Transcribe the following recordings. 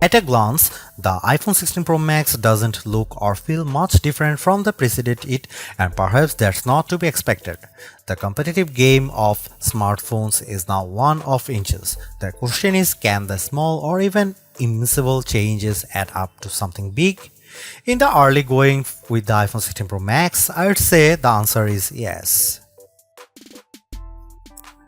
At a glance, the iPhone 16 Pro Max doesn't look or feel much different from the preceded it, and perhaps that's not to be expected. The competitive game of smartphones is now one of inches. The question is, can the small or even immiscible changes add up to something big? In the early going with the iPhone 16 Pro Max, I'd say the answer is yes.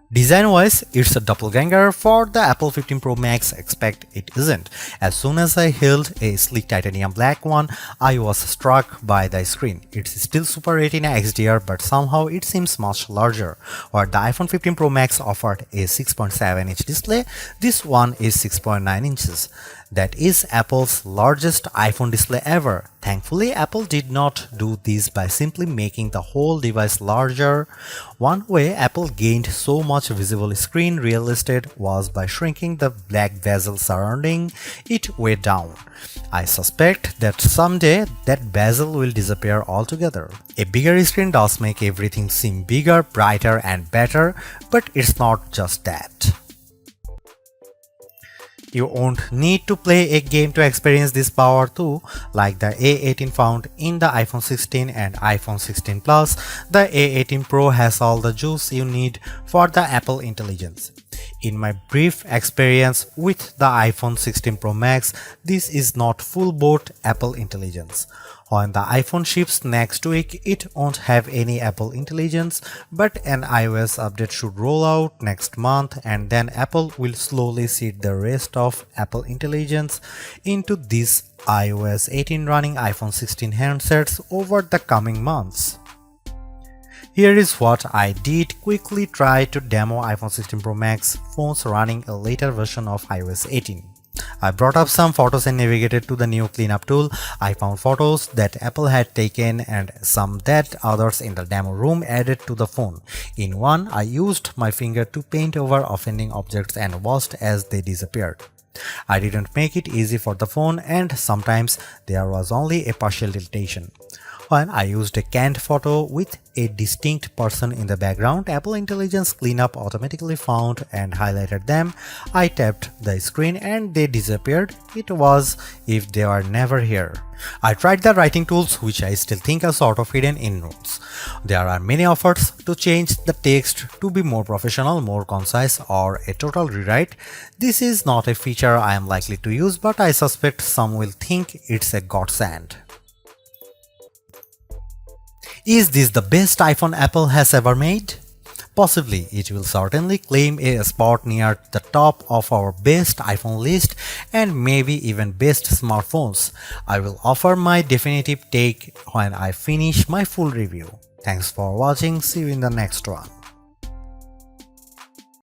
Design-wise, it's a doppelganger for the Apple 15 Pro Max, except it isn't. As soon as I held a sleek titanium black one, I was struck by the screen. It's still Super Retina XDR, but somehow it seems much larger. Where the iPhone 15 Pro Max offered a 6.7-inch display, this one is 6.9 inches. That is Apple's largest iPhone display ever. Thankfully, Apple did not do this by simply making the whole device larger. One way Apple gained so much visible screen real estate was by shrinking the black bezel surrounding it way down. I suspect that someday that bezel will disappear altogether. A bigger screen does make everything seem bigger, brighter and better, but it's not just that. You won't need to play a game to experience this power too. Like the A18 found in the iPhone 16 and iPhone 16 Plus, the A18 Pro has all the juice you need for the Apple intelligence. In my brief experience with the iPhone 16 Pro Max, this is not full-boat Apple intelligence. When the iPhone ships next week, it won't have any Apple intelligence, but an iOS update should roll out next month, and then Apple will slowly seed the rest of Apple intelligence into these iOS 18 running iPhone 16 handsets over the coming months. Here is what I did: quickly try to demo iPhone 16 Pro Max phones running a later version of iOS 18. I brought up some photos and navigated to the new cleanup tool. I found photos that Apple had taken and some that others in the demo room added to the phone. In one, I used my finger to paint over offending objects and watched as they disappeared. I didn't make it easy for the phone, and sometimes there was only a partial tiltation. When I used a canned photo with a distinct person in the background, Apple Intelligence Cleanup automatically found and highlighted them. I tapped the screen and they disappeared. It was if they were never here. I tried the writing tools, which I still think are sort of hidden in notes. There are many efforts to change the text to be more professional, more concise, or a total rewrite. This is not a feature I am likely to use, but I suspect some will think it's a godsend. Is this the best iPhone Apple has ever made? Possibly. It will certainly claim a spot near the top of our best iPhone list and maybe even best smartphones. I will offer my definitive take when I finish my full review. Thanks for watching. See you in the next one.